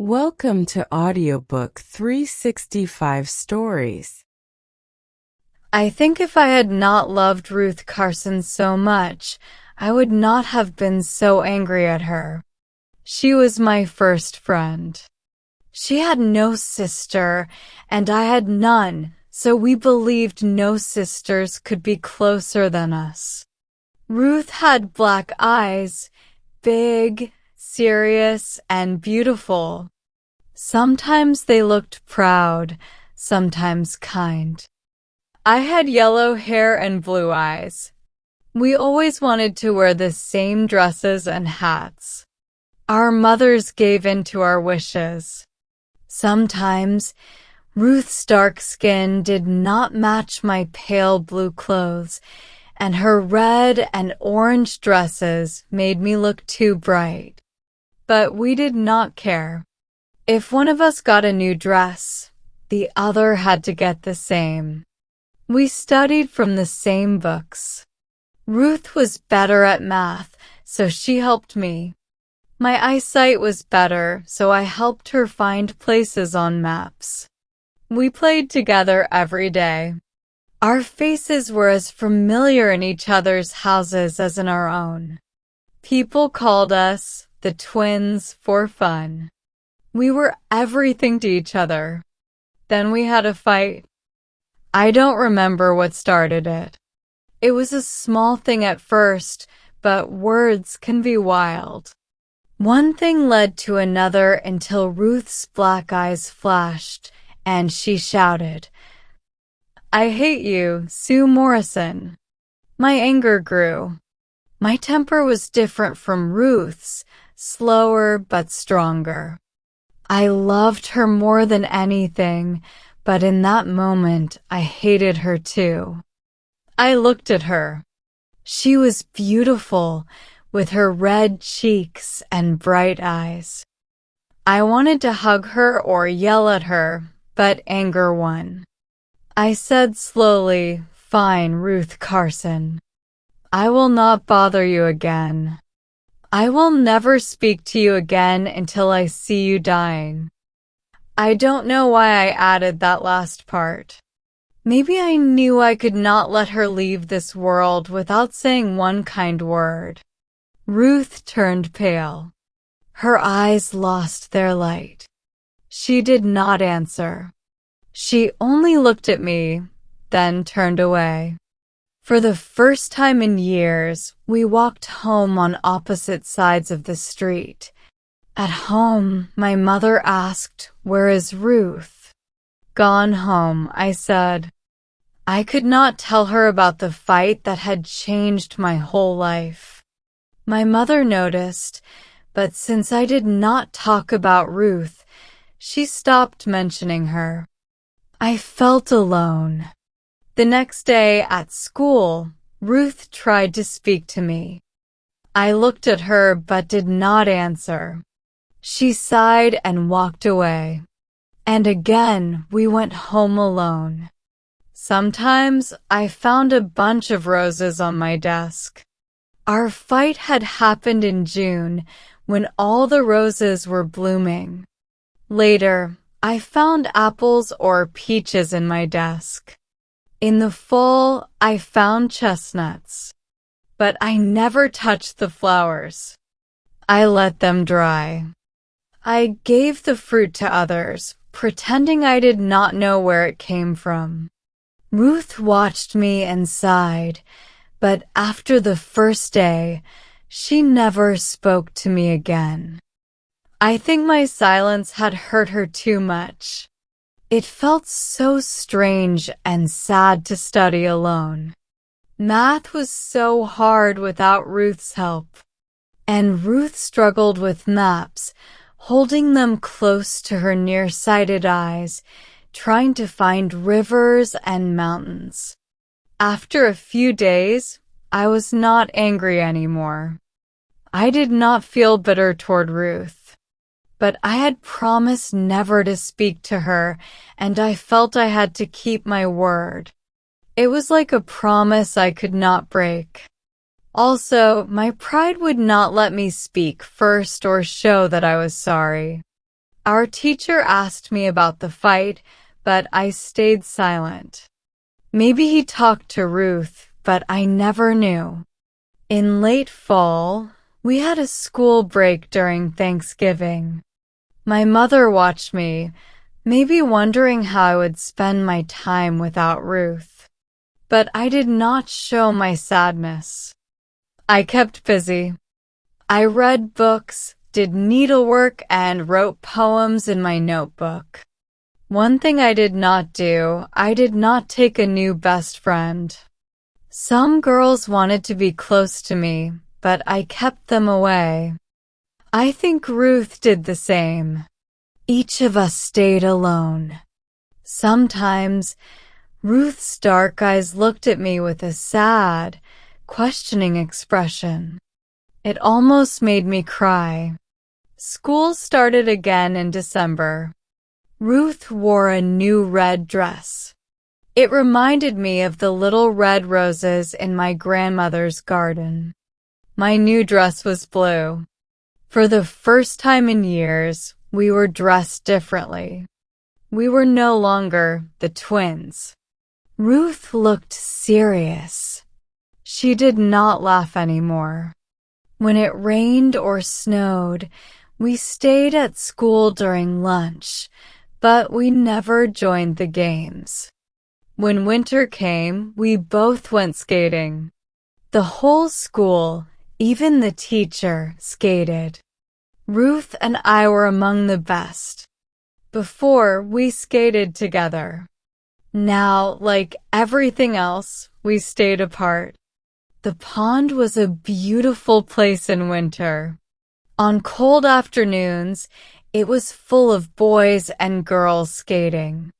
Welcome to Audiobook 365 Stories. I think if I had not loved Ruth Carson so much, I would not have been so angry at her. She was my first friend. She had no sister, and I had none, so we believed no sisters could be closer than us. Ruth had black eyes, big, serious, and beautiful. Sometimes they looked proud, sometimes kind. I had yellow hair and blue eyes. We always wanted to wear the same dresses and hats. Our mothers gave in to our wishes. Sometimes, Ruth's dark skin did not match my pale blue clothes, and her red and orange dresses made me look too bright. But we did not care. If one of us got a new dress, the other had to get the same. We studied from the same books. Ruth was better at math, so she helped me. My eyesight was better, so I helped her find places on maps. We played together every day. Our faces were as familiar in each other's houses as in our own. People called us the twins for fun. We were everything to each other. Then we had a fight. I don't remember what started it. It was a small thing at first, but words can be wild. One thing led to another until Ruth's black eyes flashed, and she shouted, "I hate you, Sue Morrison." My anger grew. My temper was different from Ruth's, slower but stronger. I loved her more than anything, but in that moment I hated her too. I looked at her. She was beautiful, with her red cheeks and bright eyes. I wanted to hug her or yell at her, but anger won. I said slowly, "Fine, Ruth Carson. I will not bother you again. I will never speak to you again until I see you dying." I don't know why I added that last part. Maybe I knew I could not let her leave this world without saying one kind word. Ruth turned pale. Her eyes lost their light. She did not answer. She only looked at me, then turned away. For the first time in years, we walked home on opposite sides of the street. At home, my mother asked, "Where is Ruth?" "Gone home," I said. I could not tell her about the fight that had changed my whole life. My mother noticed, but since I did not talk about Ruth, she stopped mentioning her. I felt alone. The next day at school, Ruth tried to speak to me. I looked at her but did not answer. She sighed and walked away. And again, we went home alone. Sometimes I found a bunch of roses on my desk. Our fight had happened in June, when all the roses were blooming. Later, I found apples or peaches in my desk. In the fall, I found chestnuts. But I never touched the flowers. I let them dry. I gave the fruit to others, pretending I did not know where it came from. Ruth watched me and sighed, but after the first day, she never spoke to me again. I think my silence had hurt her too much. It felt so strange and sad to study alone. Math was so hard without Ruth's help. And Ruth struggled with maps, holding them close to her nearsighted eyes, trying to find rivers and mountains. After a few days, I was not angry anymore. I did not feel bitter toward Ruth. But I had promised never to speak to her, and I felt I had to keep my word. It was like a promise I could not break. Also, my pride would not let me speak first or show that I was sorry. Our teacher asked me about the fight, but I stayed silent. Maybe he talked to Ruth, but I never knew. In late fall, we had a school break during Thanksgiving. My mother watched me, maybe wondering how I would spend my time without Ruth. But I did not show my sadness. I kept busy. I read books, did needlework, and wrote poems in my notebook. One thing I did not do, I did not take a new best friend. Some girls wanted to be close to me, but I kept them away. I think Ruth did the same. Each of us stayed alone. Sometimes, Ruth's dark eyes looked at me with a sad, questioning expression. It almost made me cry. School started again in December. Ruth wore a new red dress. It reminded me of the little red roses in my grandmother's garden. My new dress was blue. For the first time in years, we were dressed differently. We were no longer the twins. Ruth looked serious. She did not laugh anymore. When it rained or snowed, we stayed at school during lunch, but we never joined the games. When winter came, we both went skating. The whole school, even the teacher, skated. Ruth and I were among the best. Before, we skated together. Now, like everything else, we stayed apart. The pond was a beautiful place in winter. On cold afternoons, it was full of boys and girls skating.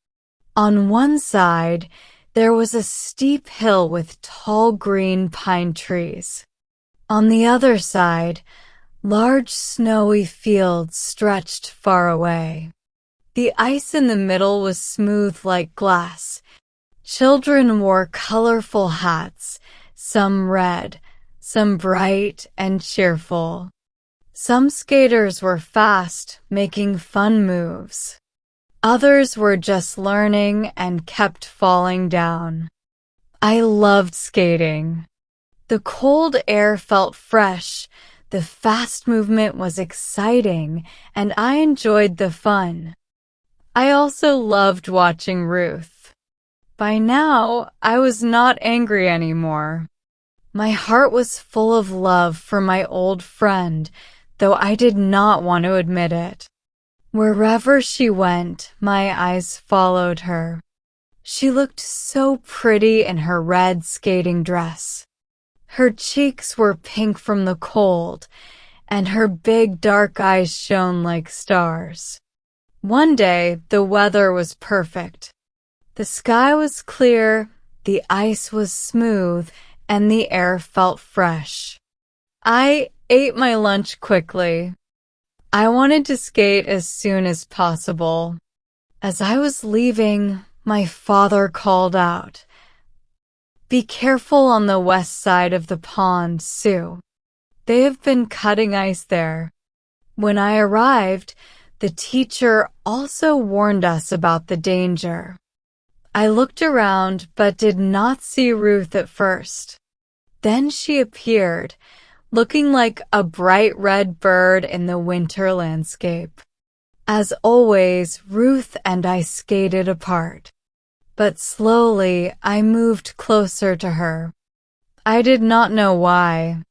On one side, there was a steep hill with tall green pine trees. On the other side, large snowy fields stretched far away. The ice in the middle was smooth like glass. Children wore colorful hats, some red, some bright and cheerful. Some skaters were fast, making fun moves. Others were just learning and kept falling down. I loved skating. The cold air felt fresh, the fast movement was exciting, and I enjoyed the fun. I also loved watching Ruth. By now, I was not angry anymore. My heart was full of love for my old friend, though I did not want to admit it. Wherever she went, my eyes followed her. She looked so pretty in her red skating dress. Her cheeks were pink from the cold, and her big dark eyes shone like stars. One day, the weather was perfect. The sky was clear, the ice was smooth, and the air felt fresh. I ate my lunch quickly. I wanted to skate as soon as possible. As I was leaving, my father called out, "Be careful on the west side of the pond, Sue. They have been cutting ice there." When I arrived, the teacher also warned us about the danger. I looked around but did not see Ruth at first. Then she appeared, looking like a bright red bird in the winter landscape. As always, Ruth and I skated apart. But slowly, I moved closer to her. I did not know why.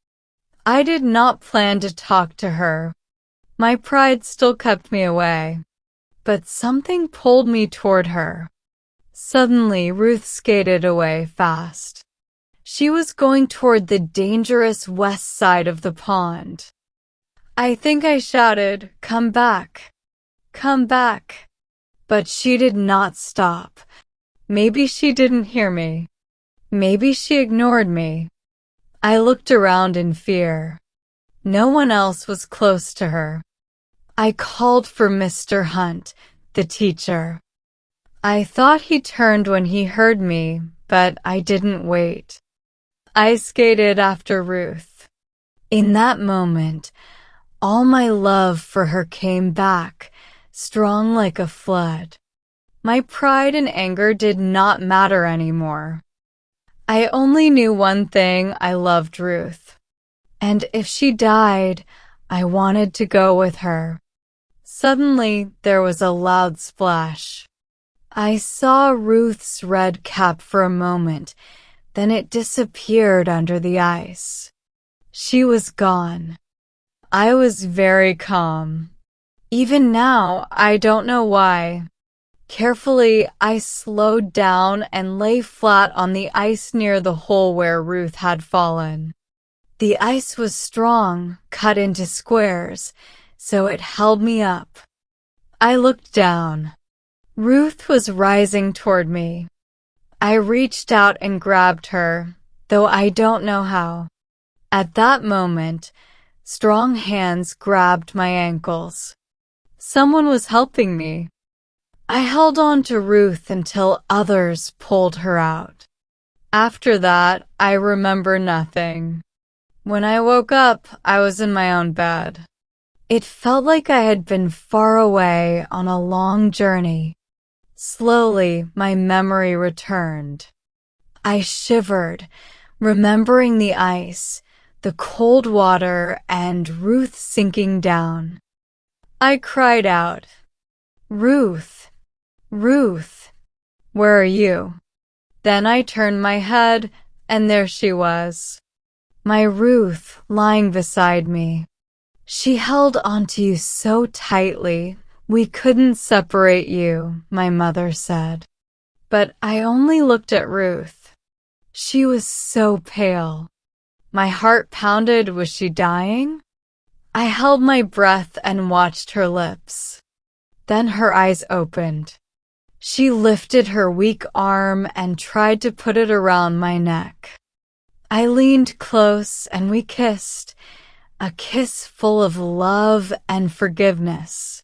I did not plan to talk to her. My pride still kept me away. But something pulled me toward her. Suddenly, Ruth skated away fast. She was going toward the dangerous west side of the pond. I think I shouted, "Come back! Come back!" But she did not stop. Maybe she didn't hear me. Maybe she ignored me. I looked around in fear. No one else was close to her. I called for Mr. Hunt, the teacher. I thought he turned when he heard me, but I didn't wait. I skated after Ruth. In that moment, all my love for her came back, strong like a flood. My pride and anger did not matter anymore. I only knew one thing: I loved Ruth. And if she died, I wanted to go with her. Suddenly, there was a loud splash. I saw Ruth's red cap for a moment, then it disappeared under the ice. She was gone. I was very calm. Even now, I don't know why. Carefully, I slowed down and lay flat on the ice near the hole where Ruth had fallen. The ice was strong, cut into squares, so it held me up. I looked down. Ruth was rising toward me. I reached out and grabbed her, though I don't know how. At that moment, strong hands grabbed my ankles. Someone was helping me. I held on to Ruth until others pulled her out. After that, I remember nothing. When I woke up, I was in my own bed. It felt like I had been far away on a long journey. Slowly, my memory returned. I shivered, remembering the ice, the cold water, and Ruth sinking down. I cried out, "Ruth, Ruth, where are you?" Then I turned my head, and there she was. My Ruth lying beside me. She held onto you so tightly, we couldn't separate you, my mother said. But I only looked at Ruth. She was so pale. My heart pounded. Was she dying? I held my breath and watched her lips. Then her eyes opened. She lifted her weak arm and tried to put it around my neck. I leaned close and we kissed, a kiss full of love and forgiveness.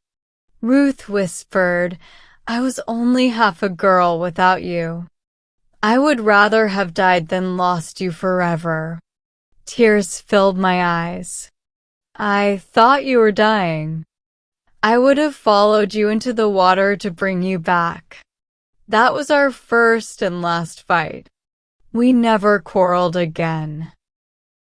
Ruth whispered, "I was only half a girl without you. I would rather have died than lost you forever." Tears filled my eyes. "I thought you were dying. I would have followed you into the water to bring you back. That was our first and last fight. We never quarreled again."